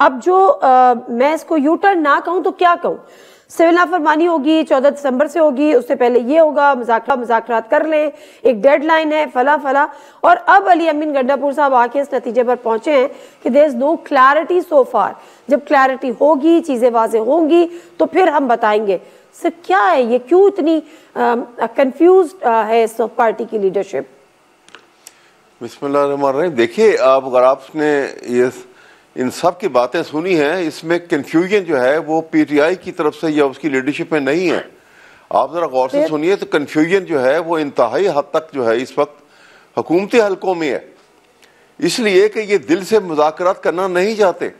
अब जो मैं इसको यू टर्न ना कहूं तो क्या कहूं, सिविल नाफरमानी होगी 14 दिसंबर से होगी, उससे पहले ये होगा, मुज़ाकरात कर लें, एक डेडलाइन है, फला फला। और अब अली अमीन गंडापुर साहब आके इस नतीजे पर पहुंचे हैं कि देयर इज नो क्लैरिटी सो फार। जब क्लैरिटी होगी, चीजें वाज़ेह होंगी तो फिर हम बताएंगे। सर क्या है ये, क्यों इतनी कंफ्यूज्ड है इस पार्टी की लीडरशिप? बिस्मिल्लाहिर्रहमानिर्रहीम। देखिए, आप अगर आपने ये इन सब की बातें सुनी हैं, इसमें कंफ्यूजन जो है वो पीटीआई की तरफ से या उसकी लीडरशिप में नहीं है। आप जरा गौर से सुनिए तो कंफ्यूजन जो है वो इंतहाई हद तक जो है इस वक्त हुकूमती हलकों में है, इसलिए कि ये दिल से मुज़ाकरात करना नहीं चाहते।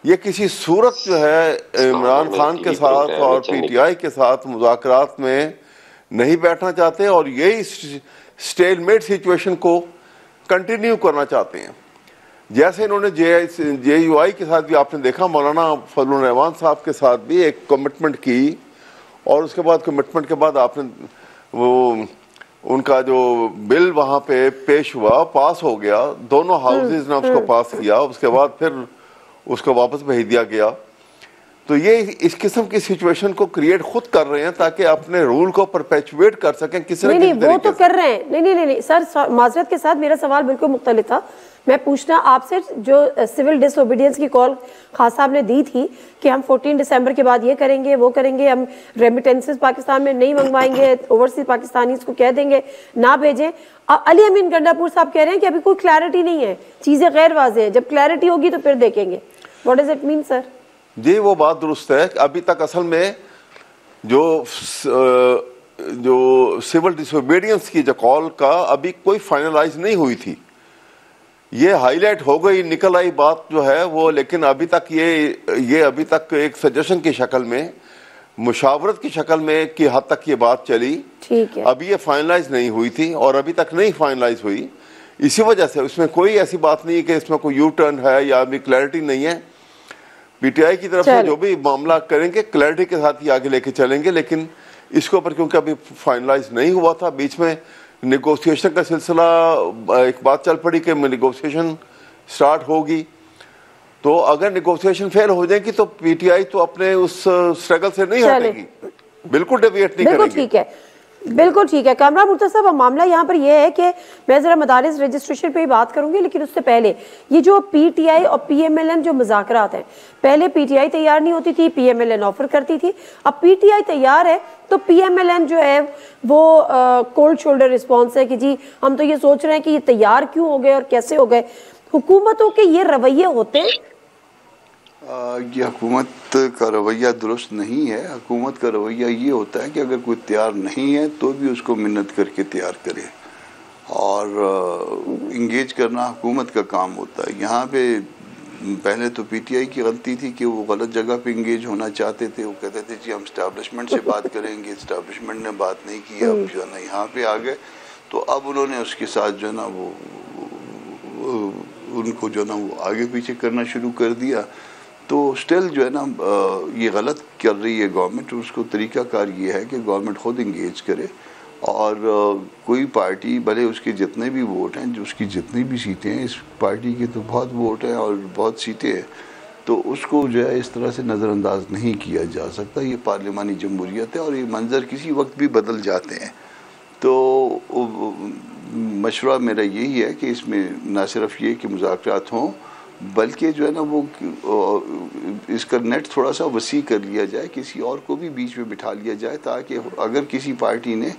ये किसी सूरत जो है इमरान खान के साथ और पीटीआई के साथ मुज़ाकरात में नहीं बैठना चाहते और यही स्टेलमेट सिचुएशन को कंटिन्यू करना चाहते हैं। जैसे इन्होंने JUI के साथ भी आपने देखा, मौलाना फजलुर रहमान साहब के साथ भी एक कमिटमेंट की और उसके बाद कमिटमेंट के बाद आपने वो उनका जो बिल वहाँ पे पेश हुआ, पास हो गया, दोनों हाउसेज ने उसको पास किया, उसके बाद फिर उसको वापस भेज दिया गया। तो ये इस किस्म की सिचुएशन को क्रिएट खुद कर रहे हैं ताकि अपने रूल को परपेचुएट कर सकें किसी न किसी तरीके से। वो तो कर रहे हैं। नहीं सर, माजरत के साथ मेरा सवाल बिल्कुल मुख्तलिफ था। मैं पूछना आपसे, जो सिविल डिसओबीडियंस की कॉल खान साहब ने दी थी कि हम 14 दिसंबर के बाद ये करेंगे, वो करेंगे, हम रेमिटेंसेस पाकिस्तान में नहीं मंगवाएंगे, ओवरसीज पाकिस्तानीज को कह देंगे ना भेजें। अली अमीन गंडापुर साहब कह रहे हैं कि अभी कोई क्लैरिटी नहीं है, चीजें गैर वाज़ेह है, जब क्लैरिटी होगी तो फिर देखेंगे। What does it mean sir? जी, वो बात दुरुस्त है। अभी तक असल में जो सिविल डिसोबीडियंस की जो कॉल का अभी कोई फाइनलाइज नहीं हुई थी, ये हाईलाइट हो गई, निकल आई बात जो है वो, लेकिन अभी तक ये अभी तक एक सजेशन की शक्ल में, मुशावरत की शक्ल में की हद तक ये बात चली। ठीक है, अभी ये फाइनलाइज नहीं हुई थी और अभी तक नहीं फाइनलाइज हुई। इसी वजह से उसमें कोई ऐसी बात नहीं है कि इसमें कोई यू टर्न है या अभी क्लैरिटी नहीं है। पीटीआई की तरफ से जो भी मामला करेंगे क्लैरिटी के साथ ही आगे लेके चलेंगे, लेकिन इसके ऊपर क्योंकि अभी फाइनलाइज नहीं हुआ था, बीच में नेगोशिएशन का सिलसिला, एक बात चल पड़ी कि नेगोशिएशन स्टार्ट होगी, तो अगर नेगोशिएशन फेल हो जाएगी तो पीटीआई तो अपने उस स्ट्रगल से नहीं हटेगी, बिल्कुल डेविएट नहीं करेगी। ठीक है, बिल्कुल ठीक है। कामरान मुर्तज़ा साहब, अब मामला यहाँ पर यह है कि मैं ज़रा मदारिस रजिस्ट्रेशन पे ही बात करूंगी, लेकिन उससे पहले ये जो पीटीआई और पीएमएलएन जो मुज़ाकरात हैं, पहले पीटीआई तैयार नहीं होती थी, पीएमएलएन ऑफर करती थी, अब पीटीआई तैयार है तो पीएमएलएन जो है वो कोल्ड शोल्डर रिस्पॉन्स है कि जी हम तो ये सोच रहे हैं कि ये तैयार क्यों हो गए और कैसे हो गए। हुकूमतों के ये रवैये होते हैं? ये हुकूमत का रवैया दुरुस्त नहीं है। हुकूमत का रवैया ये होता है कि अगर कोई तैयार नहीं है तो भी उसको मिन्नत करके तैयार करे और इंगेज करना हुकूमत का काम होता है। यहाँ पे पहले तो पीटीआई की गलती थी कि वो गलत जगह पे इंगेज होना चाहते थे। वो कहते थे जी हम इस्टेब्लिशमेंट से बात करेंगे, इस्टेब्लिशमेंट ने बात नहीं की, अब जो है ना यहाँ पे आ गए, तो अब उन्होंने उसके साथ जो है ना वो उनको जो है ना वो आगे पीछे करना शुरू कर दिया। तो स्टिल जो है ना ये गलत कर रही है गवर्नमेंट। उसको तरीक़ाकार ये है कि गवर्नमेंट ख़ुद इंगेज करे और कोई पार्टी, भले उसके जितने भी वोट हैं, जो उसकी जितनी भी सीटें हैं, इस पार्टी के तो बहुत वोट हैं और बहुत सीटें हैं, तो उसको जो है इस तरह से नज़रअंदाज नहीं किया जा सकता। ये पार्लिमानी जमहूरियत है और ये मंजर किसी वक्त भी बदल जाते हैं। तो मशवरा मेरा यही है कि इसमें ना सिर्फ ये कि मुज़ाकरात हों, बल्कि जो है ना वो इसका नेट थोड़ा सा वसी कर लिया जाए, किसी और को भी बीच में बिठा लिया जाए, ताकि अगर किसी पार्टी ने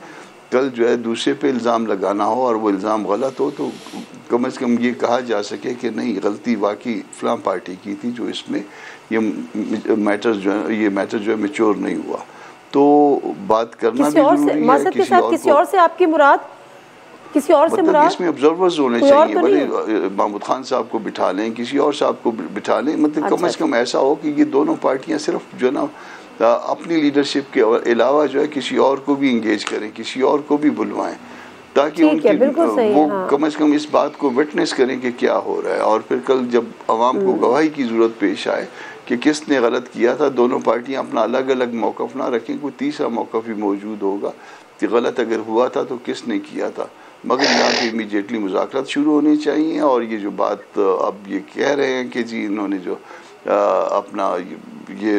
कल जो है दूसरे पे इल्ज़ाम लगाना हो और वो इल्ज़ाम गलत हो तो कम से कम ये कहा जा सके कि नहीं, गलती वाकई फ़लाँ पार्टी की थी, जो इसमें ये मैटर जो है मैच्योर नहीं हुआ। तो बात करना भी ज़रूरी है। किसी और से आपकी मुराद किसी और से मुराद इसमें ऑब्जर्वर्स होने चाहिए, भले महमूद खान साहब को बिठा लें, किसी और साहब को बिठा लें, मतलब कम से कम ऐसा हो कि ये दोनों पार्टियां सिर्फ जो है ना अपनी लीडरशिप के अलावा जो है किसी और को भी इंगेज करें, किसी और को भी बुलवाएं, ताकि उनकी वो कम से कम इस बात को विटनेस करें कि क्या हो रहा है। और फिर कल जब आवाम को गवाही की ज़रूरत पेश आए कि किसने गलत किया था, दोनों पार्टियां अपना अलग अलग मौक़िफ़ ना रखें, कोई तीसरा मौक़िफ़ भी मौजूद होगा कि गलत अगर हुआ था तो किसने किया था। मगर यहाँ पे इमीडिएटली मुज़ाकरात शुरू होने चाहिए। और ये जो बात अब ये कह रहे हैं कि जी इन्होंने जो अपना ये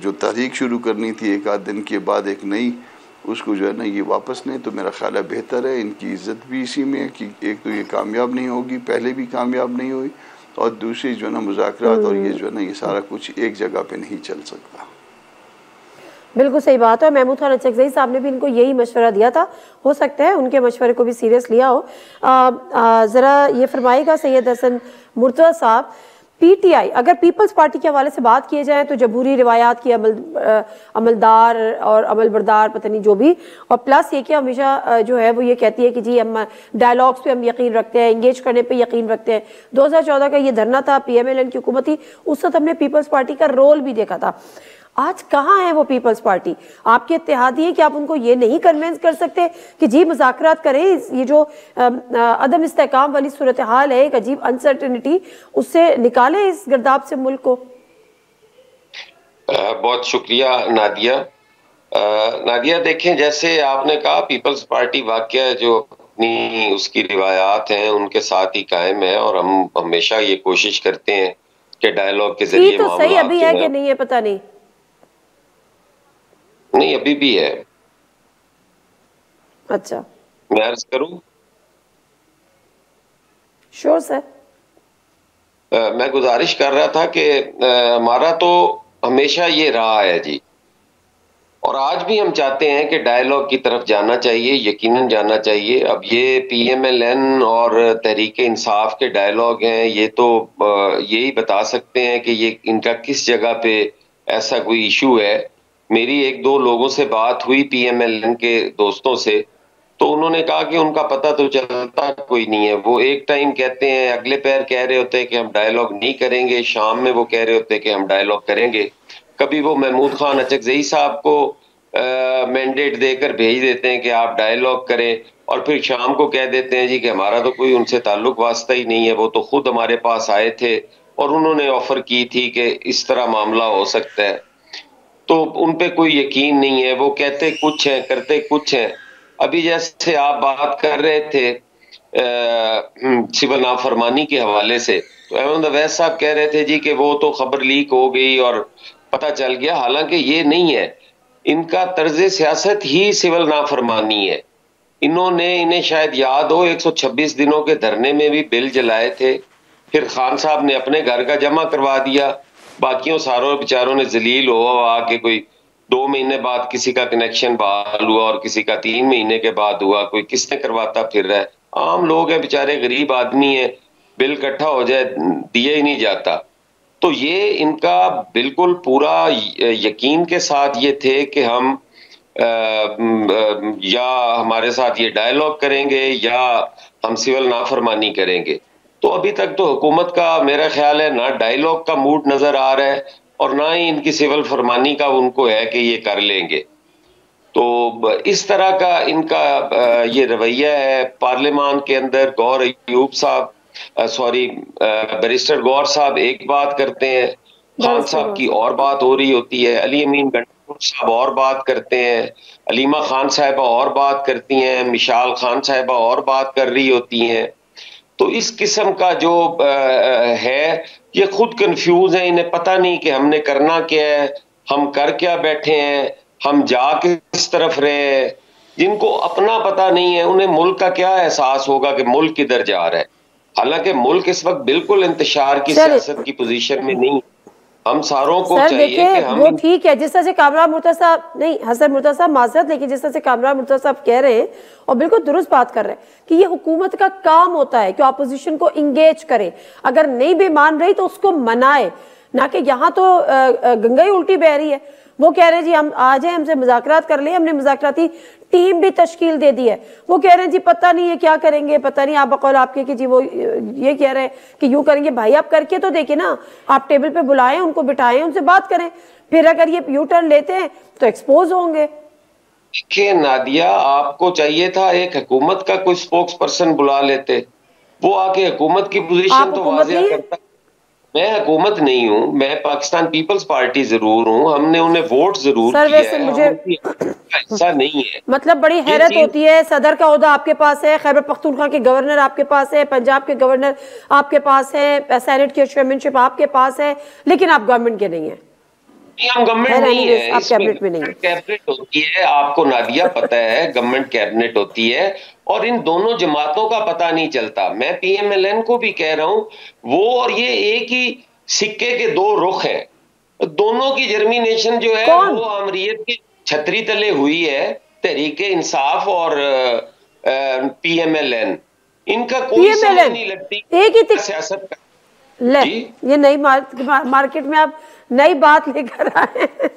जो तहरीक शुरू करनी थी एक आध दिन के बाद एक नई, उसको जो है ना ये वापस लें, तो मेरा ख्याल है बेहतर है। इनकी इज़्ज़त भी इसी में है कि एक तो ये कामयाब नहीं होगी, पहले भी कामयाब नहीं हुई, और दूसरी जो है ना मुज़ाकरात और ये जो है ना ये सारा कुछ एक जगह पे नहीं चल सकता। बिल्कुल सही बात है। महमूद खान अचकज़ई साहब ने भी इनको यही मशवरा दिया था, हो सकता है उनके मशवरे को भी सीरियस लिया हो। ज़रा ये फरमाएगा सैयद हसन मुर्तज़ा साहब, पीटीआई अगर पीपल्स पार्टी के हवाले से बात किए जाए तो जमहूरी रिवायात की अमलदार और अमलबरदार पता नहीं जो भी, और प्लस ये कि हमेशा जो है वो ये कहती है कि जी हम डायलॉग्स पे हम यकीन रखते हैं, इंगेज करने पे यकीन रखते हैं। 2014 का ये धरना था, पीएमएलएन की हुकूमत थी, उस वक्त हमने पीपल्स पार्टी का रोल भी देखा था। आज कहाँ है वो पीपल्स पार्टी? आपके इत्तेहादी है कि आप उनको ये नहीं कन्विंस कर सकते कि जी मुज़ाकरात करें, ये जो अदम इस्तेहकाम वाली सूरत हाल है, एक अजीब अनसर्टेनिटी, उससे निकालें इस गर्दाब से मुल्क को। बहुत शुक्रिया नादिया। नादिया देखें, जैसे आपने कहा पीपल्स पार्टी वाकया जो अपनी उसकी रिवायात हैं उनके साथ ही कायम है, और हम हमेशा ये कोशिश करते हैं कि डायलॉग के जरिए तो सही अभी है कि नहीं है पता नहीं, नहीं अभी भी है। अच्छा, मैं अर्ज करूं? Sure sir. मैं गुजारिश कर रहा था कि हमारा तो हमेशा ये रहा है जी, और आज भी हम चाहते हैं कि डायलॉग की तरफ जाना चाहिए, यकीनन जाना चाहिए। अब ये पीएमएलएन और तहरीक इंसाफ के डायलॉग हैं, ये तो यही बता सकते हैं कि ये इनका किस जगह पे ऐसा कोई इशू है। मेरी एक दो लोगों से बात हुई पीएमएलएन के दोस्तों से, तो उन्होंने कहा कि उनका पता तो चलता कोई नहीं है। वो एक टाइम कहते हैं, अगले पैर कह रहे होते हैं कि हम डायलॉग नहीं करेंगे, शाम में वो कह रहे होते हैं कि हम डायलॉग करेंगे। कभी वो महमूद खान अचकज़ई साहब को मैंडेट देकर भेज देते हैं कि आप डायलॉग करें, और फिर शाम को कह देते हैं जी कि हमारा तो कोई उनसे ताल्लुक वास्ता ही नहीं है, वो तो खुद हमारे पास आए थे और उन्होंने ऑफर की थी कि इस तरह मामला हो सकता है। तो उन पे कोई यकीन नहीं है, वो कहते कुछ है करते कुछ है। अभी जैसे आप बात कर रहे थे सिविल नाफरमानी के हवाले से, तो अहमद अवैस साहब कह रहे थे जी कि वो तो खबर लीक हो गई और पता चल गया, हालांकि ये नहीं है। इनका तर्ज सियासत ही सिविल नाफरमानी है। इन्हें शायद याद हो 126 दिनों के धरने में भी बिल जलाए थे, फिर खान साहब ने अपने घर का जमा करवा दिया, बाकियों सारों बेचारों ने जलील हो आके कोई 2 महीने बाद किसी का कनेक्शन बहाल हुआ और किसी का 3 महीने के बाद हुआ, कोई किसने करवाता फिर रहा है। आम लोग हैं बेचारे, गरीब आदमी है, बिल इकट्ठा हो जाए दिया ही नहीं जाता। तो ये इनका बिल्कुल पूरा यकीन के साथ ये थे कि हम या हमारे साथ ये डायलॉग करेंगे या हम सिविल नाफरमानी करेंगे। तो अभी तक तो हुकूमत का मेरा ख्याल है ना डायलॉग का मूड नजर आ रहा है और ना ही इनकी सिविल फरमानी का उनको है कि ये कर लेंगे। तो इस तरह का इनका ये रवैया है। पार्लियामान के अंदर गौर अयूब साहब बैरिस्टर गौर साहब एक बात करते हैं, खान साहब की और बात हो रही होती है, अली अमीन गंडोर साहब और बात करते हैं, अलीमा खान साहिबा और बात करती हैं, मिशाल खान साहिबा और बात कर रही होती हैं। तो इस किस्म का जो है ये खुद कंफ्यूज है, इन्हें पता नहीं कि हमने करना क्या है, हम कर क्या बैठे हैं, हम जा किस तरफ रहे हैं। जिनको अपना पता नहीं है उन्हें मुल्क का क्या एहसास होगा कि मुल्क किधर जा रहा है। हालांकि मुल्क इस वक्त बिल्कुल इंतशार की सियासत की पोजीशन में नहीं। हम सारों को चाहिए कि हम वो ठीक है जिस तरह से कामरान मुर्तज़ा साहब नहीं हसन मुर्तज़ा साहब माजरत, लेकिन जिस तरह से कामरान मुर्तज़ा साहब कह रहे हैं और बिल्कुल दुरुस्त बात कर रहे हैं कि ये हुकूमत का काम होता है कि अपोजिशन को इंगेज करे, अगर नहीं भी मान रही तो उसको मनाए, ना कि यहाँ तो गंगा ही उल्टी बह रही है। वो कह रहे हैं जी हम आ जाए, हमसे मुज़ाकरात कर ले, हमने मुज़ाकराती टीम भी तश्कील दे दी है। वो कह रहे हैं जी पता नहीं है क्या करेंगे, पता नहीं, आप बकौल आपके कि जी वो ये कह रहे हैं कि यूं करेंगे। भाई आप करके तो देखिए ना, आप टेबल पे बुलाएं, उनको बिठाएं, उनसे बात करें, फिर अगर ये यू टर्न लेते हैं तो एक्सपोज होंगे। देखिए नादिया, आपको चाहिए था एक हुकूमत का कोई स्पोक्स पर्सन बुला लेते, वो आके हुकूमत की पोजीशन तो वाजिया करता। मैं हुकूमत नहीं हूँ, मैं पाकिस्तान पीपल्स पार्टी जरूर हूँ, हमने उन्हें वोट जरूर सर किया वैसे है, मुझे हम उनकी का हिस्सा नहीं है। मतलब बड़ी ये हैरत चीज होती है, सदर का ओहदा आपके पास है, खैबर पख्तूनख्वा के गवर्नर आपके पास है, पंजाब के गवर्नर आपके पास है, सेनेट की चेयरमैनशिप आपके पास है, लेकिन आप गवर्नमेंट के नहीं है। हम गवर्नमेंट नहीं एनीवेज है, आप इसमें कैबिनेट में नहीं है। कैबिनेट होती है, आपको नादिया पता है, गवर्नमेंट कैबिनेट होती है, और इन दोनों जमातों का पता नहीं चलता। मैं पीएमएलएन को भी कह रहा हूं, वो और ये एक ही सिक्के के दो रुख हैं। दोनों की जर्मिनेशन जो है कौन? वो अमरीयत की छतरी तले हुई है, तहरीके इंसाफ और पीएमएलएन। इनका कोई समझ पीएमएलएन नहीं लगती एक ही सियासत का। ले, जी ये नई मार्केट में आप नई बात लेकर आए हैं।